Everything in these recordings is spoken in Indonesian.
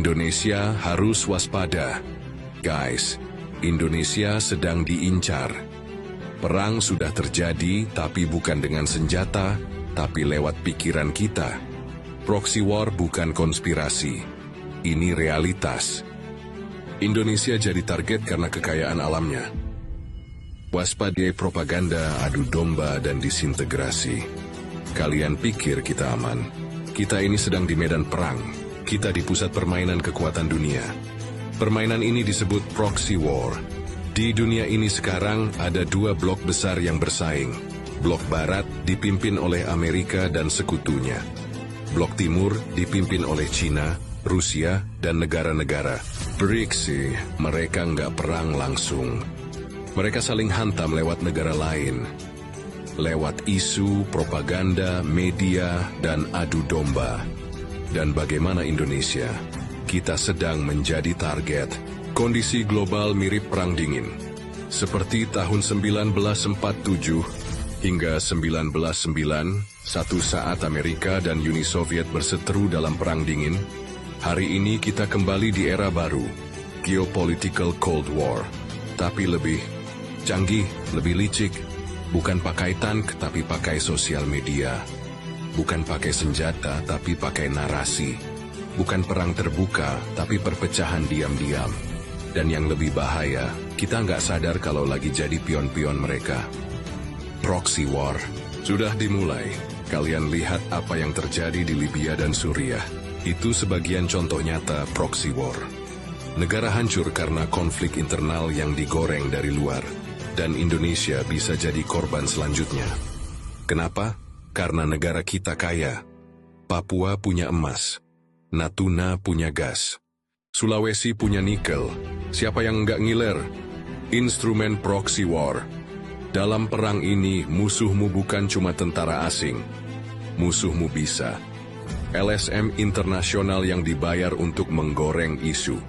Indonesia harus waspada. Guys, Indonesia sedang diincar. Perang sudah terjadi, tapi bukan dengan senjata, tapi lewat pikiran kita. Proxy war bukan konspirasi. Ini realitas. Indonesia jadi target karena kekayaan alamnya. Waspadai propaganda, adu domba, dan disintegrasi. Kalian pikir kita aman? Kita ini sedang di medan perang. Kita di pusat permainan kekuatan dunia. Permainan ini disebut proxy war. Di dunia ini sekarang ada dua blok besar yang bersaing. Blok Barat dipimpin oleh Amerika dan sekutunya. Blok Timur dipimpin oleh China, Rusia, dan negara-negara BRICS. Mereka nggak perang langsung. Mereka saling hantam lewat negara lain. Lewat isu, propaganda, media, dan adu domba. Dan bagaimana Indonesia? Kita sedang menjadi target. Kondisi global mirip perang dingin. Seperti tahun 1947 hingga 1991, satu saat Amerika dan Uni Soviet berseteru dalam perang dingin. Hari ini kita kembali di era baru, geopolitical Cold War. Tapi lebih canggih, lebih licik. Bukan pakai tank, tapi pakai sosial media. Bukan pakai senjata, tapi pakai narasi. Bukan perang terbuka, tapi perpecahan diam-diam. Dan yang lebih bahaya, kita nggak sadar kalau lagi jadi pion-pion mereka. Proxy war sudah dimulai. Kalian lihat apa yang terjadi di Libya dan Suriah. Itu sebagian contoh nyata proxy war. Negara hancur karena konflik internal yang digoreng dari luar. Dan Indonesia bisa jadi korban selanjutnya. Kenapa? Karena negara kita kaya. Papua punya emas. Natuna punya gas. Sulawesi punya nikel. Siapa yang nggak ngiler? Instrumen proxy war. Dalam perang ini, musuhmu bukan cuma tentara asing. Musuhmu bisa LSM internasional yang dibayar untuk menggoreng isu.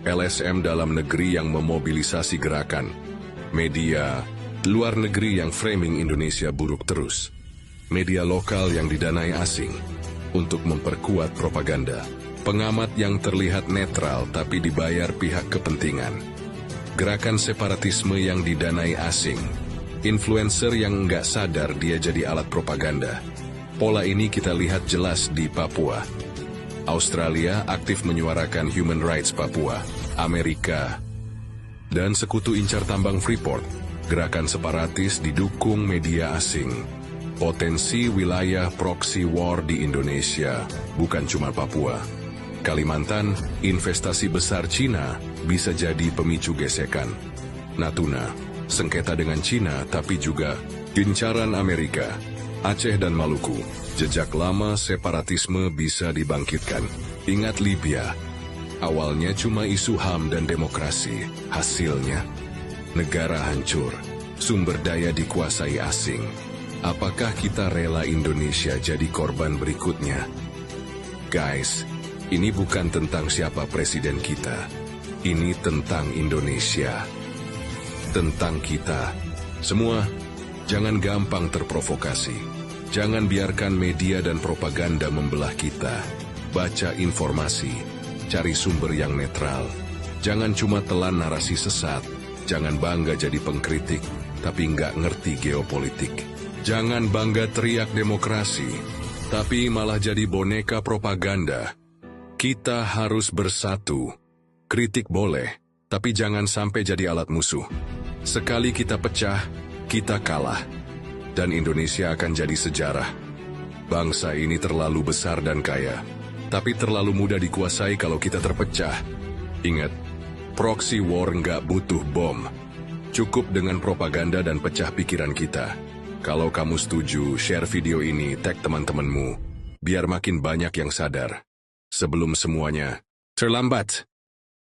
LSM dalam negeri yang memobilisasi gerakan. Media luar negeri yang framing Indonesia buruk terus. Media lokal yang didanai asing untuk memperkuat propaganda. Pengamat yang terlihat netral tapi dibayar pihak kepentingan. Gerakan separatisme yang didanai asing. Influencer yang nggak sadar dia jadi alat propaganda. Pola ini kita lihat jelas di Papua. Australia aktif menyuarakan human rights Papua. Amerika dan sekutu incar tambang Freeport. Gerakan separatis didukung media asing. Potensi wilayah proxy war di Indonesia, bukan cuma Papua. Kalimantan, investasi besar Cina bisa jadi pemicu gesekan. Natuna, sengketa dengan Cina tapi juga incaran Amerika. Aceh dan Maluku, jejak lama separatisme bisa dibangkitkan. Ingat Libya, awalnya cuma isu HAM dan demokrasi. Hasilnya, negara hancur, sumber daya dikuasai asing. Apakah kita rela Indonesia jadi korban berikutnya? Guys, ini bukan tentang siapa presiden kita. Ini tentang Indonesia. Tentang kita. Semua, jangan gampang terprovokasi. Jangan biarkan media dan propaganda membelah kita. Baca informasi. Cari sumber yang netral. Jangan cuma telan narasi sesat. Jangan bangga jadi pengkritik, tapi nggak ngerti geopolitik. Jangan bangga teriak demokrasi, tapi malah jadi boneka propaganda. Kita harus bersatu. Kritik boleh, tapi jangan sampai jadi alat musuh. Sekali kita pecah, kita kalah. Dan Indonesia akan jadi sejarah. Bangsa ini terlalu besar dan kaya, tapi terlalu mudah dikuasai kalau kita terpecah. Ingat, proxy war nggak butuh bom. Cukup dengan propaganda dan pecah pikiran kita. Kalau kamu setuju, share video ini, tag teman-temanmu, biar makin banyak yang sadar. Sebelum semuanya terlambat.